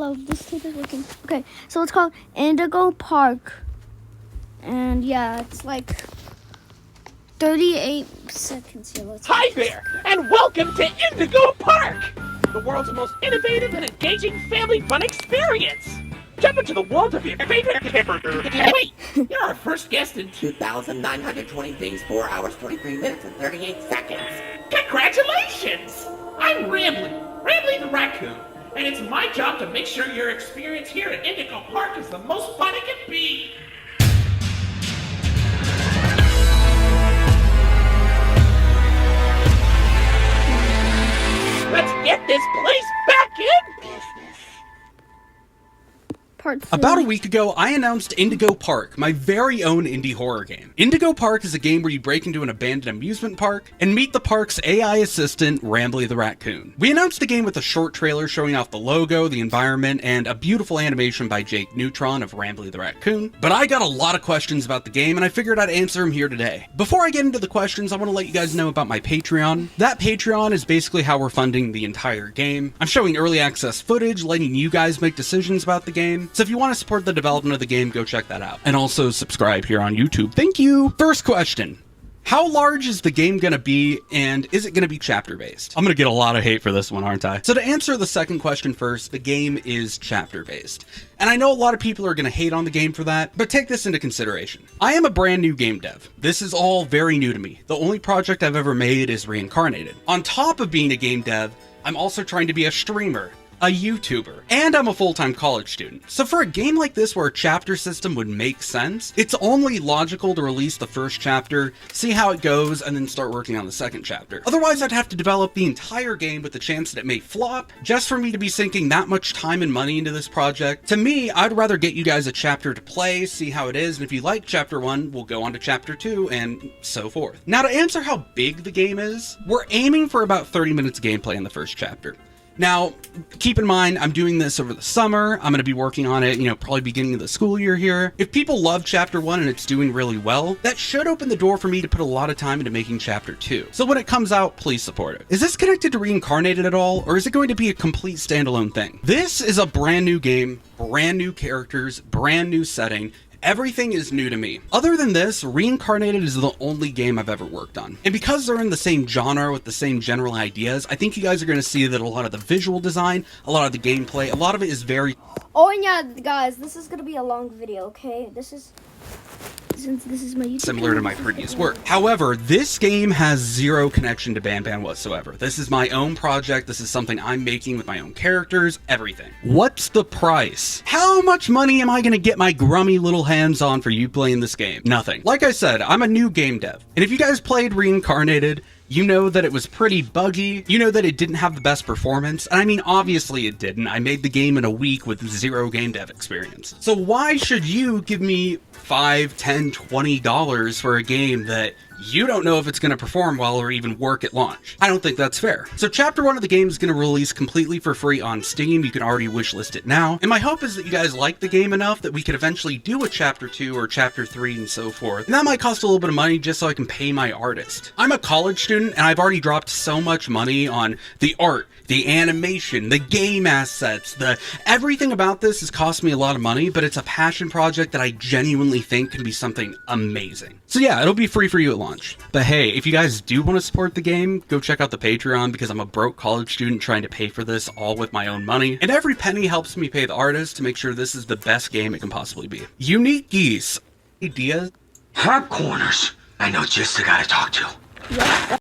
hello, this tape is working. Okay, so it's called Indigo Park. And yeah, it's like 38 seconds here. Hi there, and welcome to Indigo Park, the world's most innovative and engaging family fun experience. Jump into the world of your favorite character. Wait, you're our first guest in 2,920 days, 4 hours, 23 minutes, and 38 seconds. Congratulations! I'm Rambly the raccoon, and it's my job to make sure your experience here at Indigo Park is the most fun it can be. Let's get this place back in business. About a week ago, I announced Indigo Park, my very own indie horror game. Indigo Park is a game where you break into an abandoned amusement park and meet the park's AI assistant, Rambly the Raccoon. We announced the game with a short trailer showing off the logo, the environment, and a beautiful animation by Jake Neutron of Rambly the Raccoon. But I got a lot of questions about the game, and I figured I'd answer them here today. Before I get into the questions, I want to let you guys know about my Patreon. That Patreon is basically how we're funding the entire game. I'm showing early access footage, letting you guys make decisions about the game. So if you want to support the development of the game, go check that out. And also subscribe here on YouTube. Thank you! First question. How large is the game gonna be, and is it gonna be chapter-based? I'm gonna get a lot of hate for this one, aren't I? So to answer the second question first, the game is chapter-based. And I know a lot of people are gonna hate on the game for that, but take this into consideration. I am a brand new game dev. This is all very new to me. The only project I've ever made is Reincarnated. On top of being a game dev, I'm also trying to be a streamer, a YouTuber, and I'm a full-time college student. So for a game like this where a chapter system would make sense, it's only logical to release the first chapter, see how it goes, and then start working on the second chapter. Otherwise, I'd have to develop the entire game with the chance that it may flop, just for me to be sinking that much time and money into this project. To me, I'd rather get you guys a chapter to play, see how it is, and if you like chapter 1, we'll go on to chapter 2, and so forth. Now to answer how big the game is, we're aiming for about 30 minutes of gameplay in the first chapter. Now, keep in mind, I'm doing this over the summer. I'm going to be working on it, probably beginning of the school year here. If people love Chapter 1 and it's doing really well, that should open the door for me to put a lot of time into making Chapter 2. So when it comes out, please support it. Is this connected to Reincarnated at all, or is it going to be a complete standalone thing? This is a brand new game, brand new characters, brand new setting. Everything is new to me. Other than this, Reincarnated is the only game I've ever worked on. And because they're in the same genre with the same general ideas, I think you guys are going to see that a lot of the visual design, a lot of the gameplay, a lot of it is very... Oh, and yeah, guys, this is going to be a long video, okay? Since this is my YouTube similar to my previous work. However, this game has zero connection to Ban whatsoever. This is my own project. This is something I'm making with my own characters, everything. What's the price? How much money am I going to get my grummy little hands on for you playing this game? Nothing. Like I said, I'm a new game dev. And if you guys played Reincarnated, you know that it was pretty buggy. You know that it didn't have the best performance. And I mean, obviously it didn't. I made the game in a week with zero game dev experience. So why should you give me $5, $10, $20 for a game that you don't know if it's going to perform well or even work at launch? I don't think that's fair. So chapter 1 of the game is going to release completely for free on Steam. You can already wishlist it now. And my hope is that you guys like the game enough that we could eventually do a chapter 2 or chapter 3 and so forth. And that might cost a little bit of money just so I can pay my artist. I'm a college student and I've already dropped so much money on the art, the animation, the game assets, everything about this has cost me a lot of money, but it's a passion project that I genuinely think can be something amazing. So yeah, it'll be free for you at launch. But hey, if you guys do want to support the game, go check out the Patreon because I'm a broke college student trying to pay for this all with my own money. And every penny helps me pay the artist to make sure this is the best game it can possibly be. Unique Geese. Ideas? Hot corners. I know just the guy to talk to. Yeah.